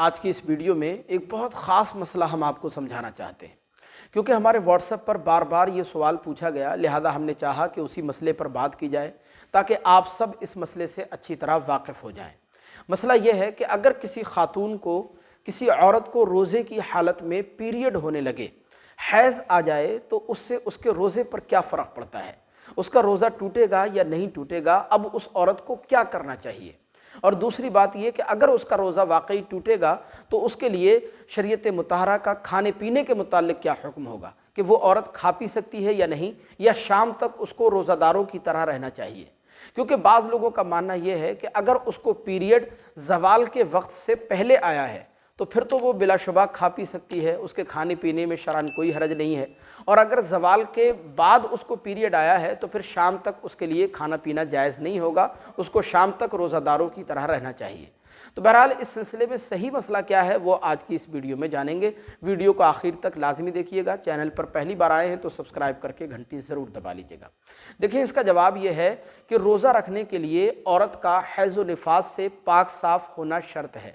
آج کی اس ویڈیو میں ایک بہت خاص مسئلہ ہم آپ کو سمجھانا چاہتے ہیں، کیونکہ ہمارے واٹس ایپ پر بار بار یہ سوال پوچھا گیا، لہذا ہم نے چاہا کہ اسی مسئلے پر بات کی جائے تاکہ آپ سب اس مسئلے سے اچھی طرح واقف ہو جائیں۔ مسئلہ یہ ہے کہ اگر کسی خاتون کو، کسی عورت کو روزے کی حالت میں پیریڈ ہونے لگے، حیض آ جائے، تو اس سے اس کے روزے پر کیا فرق پڑتا ہے؟ اس کا روزہ ٹوٹے گا یا نہیں ٹوٹے گا؟ اب اس عورت کو کیا کرنا چاہیے؟ اور دوسری بات یہ کہ اگر اس کا روزہ واقعی ٹوٹے گا تو اس کے لیے شریعت مطہرہ کا کھانے پینے کے متعلق کیا حکم ہوگا، کہ وہ عورت کھا پی سکتی ہے یا نہیں، یا شام تک اس کو روزہ داروں کی طرح رہنا چاہیے؟ کیونکہ بعض لوگوں کا ماننا یہ ہے کہ اگر اس کو پیریڈ زوال کے وقت سے پہلے آیا ہے تو پھر تو وہ بلا شبہ کھا پی سکتی ہے، اس کے کھانے پینے میں شرعاً کوئی حرج نہیں ہے، اور اگر زوال کے بعد اس کو پیریڈ آیا ہے تو پھر شام تک اس کے لیے کھانا پینا جائز نہیں ہوگا، اس کو شام تک روزہ داروں کی طرح رہنا چاہیے۔ تو بہرحال اس سلسلے میں صحیح مسئلہ کیا ہے وہ آج کی اس ویڈیو میں جانیں گے۔ ویڈیو کو آخر تک لازمی دیکھیے گا، چینل پر پہلی بار آئے ہیں تو سبسکرائب کر کے گھنٹی ضرور دبا لیجیے گا۔ دیکھیں، اس کا جواب یہ ہے کہ روزہ رکھنے کے لیے عورت کا حیض و نفاس سے پاک صاف ہونا شرط ہے،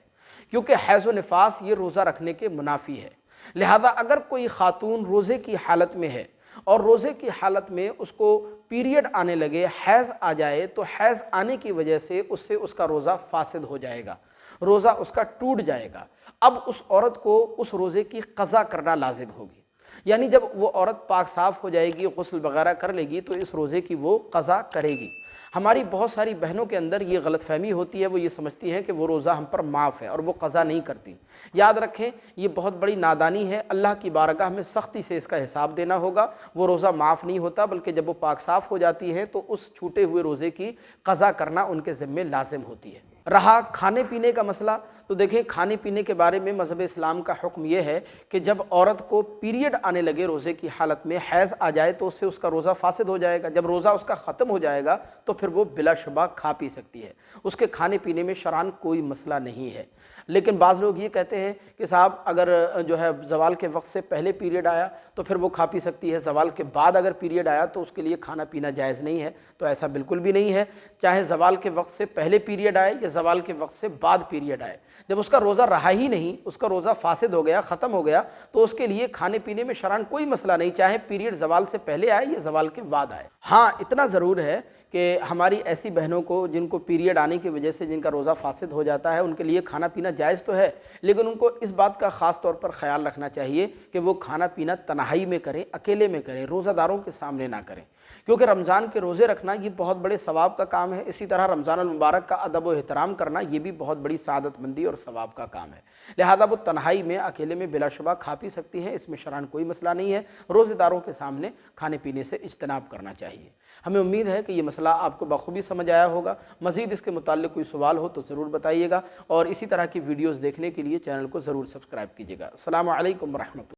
کیونکہ حیض و نفاس یہ روزہ رکھنے کے منافی ہے۔ لہذا اگر کوئی خاتون روزے کی حالت میں ہے اور روزے کی حالت میں اس کو پیریڈ آنے لگے، حیض آ جائے، تو حیض آنے کی وجہ سے اس کا روزہ فاسد ہو جائے گا، روزہ اس کا ٹوٹ جائے گا۔ اب اس عورت کو اس روزے کی قضا کرنا لازم ہوگی، یعنی جب وہ عورت پاک صاف ہو جائے گی، غسل وغیرہ کر لے گی، تو اس روزے کی وہ قضا کرے گی۔ ہماری بہت ساری بہنوں کے اندر یہ غلط فہمی ہوتی ہے، وہ یہ سمجھتی ہیں کہ وہ روزہ ہم پر معاف ہے اور وہ قضا نہیں کرتی۔ یاد رکھیں، یہ بہت بڑی نادانی ہے، اللہ کی بارگاہ میں سختی سے اس کا حساب دینا ہوگا۔ وہ روزہ معاف نہیں ہوتا، بلکہ جب وہ پاک صاف ہو جاتی ہے تو اس چھوٹے ہوئے روزے کی قضا کرنا ان کے ذمے لازم ہوتی ہے۔ رہا کھانے پینے کا مسئلہ، تو دیکھیں، کھانے پینے کے بارے میں مذہب اسلام کا حکم یہ ہے کہ جب عورت کو پیریڈ آنے لگے روزے کی حالت میں، حیض آ جائے، تو اس سے اس کا روزہ فاسد ہو جائے گا۔ جب روزہ اس کا ختم ہو جائے گا تو پھر وہ بلا شبہ کھا پی سکتی ہے، اس کے کھانے پینے میں شرعاً کوئی مسئلہ نہیں ہے۔ لیکن بعض لوگ یہ کہتے ہیں کہ صاحب اگر زوال کے وقت سے پہلے پیریڈ آیا تو پھر وہ کھا پی سکتی ہے، زوال کے بعد اگر پیریڈ آیا تو اس کے لیے کھانا پینا جائز نہیں ہے۔ تو ایسا بالکل بھی نہیں ہے، چاہے زوال کے وقت سے پہلے پیریڈ آئے یا زوال کے وقت سے بعد پیریڈ آئے، جب اس کا روزہ رہا ہی نہیں، اس کا روزہ فاسد ہو گیا، ختم ہو گیا، تو اس کے لیے کھانے پینے میں شرعاً کوئی مسئلہ نہیں، چاہے پیریڈ زوال سے پہلے آئے یا زوال کے بعد آئے۔ ہاں، اتنا ضرور ہے کہ ہماری ایسی بہنوں کو جن کو پیریڈ آنے کی وجہ سے جن کا روزہ فاسد ہو جاتا ہے، ان کے لیے کھانا پینا جائز تو ہے، لیکن ان کو اس بات کا خاص طور پر خیال رکھنا چاہیے کہ وہ کھانا پینا تنہائی میں کریں، اکیلے میں کریں، روزہ داروں کے سامنے نہ کریں، کیونکہ رمضان کے روزے رکھنا یہ بہت بڑے ثواب کا کام ہے۔ اسی طرح رمضان المبارک کا ادب و احترام کرنا یہ بھی بہت بڑی سعادت مندی اور ثواب کا کام ہے۔ لہذا وہ تنہائی میں، اکیلے میں بلا شبہ کھا پی سکتی ہیں، اس میں شرعاً کوئی مسئلہ نہیں ہے۔ روزے داروں کے سامنے کھانے پینے سے اجتناب کرنا چاہیے۔ ہمیں امید ہے کہ یہ مسئلہ آپ کو بخوبی سمجھ آیا ہوگا۔ مزید اس کے متعلق کوئی سوال ہو تو ضرور بتائیے گا، اور اسی طرح کی ویڈیوز دیکھنے کے لیے چینل کو ضرور سبسکرائب کیجیے گا۔ السلام علیکم ورحمۃ اللہ۔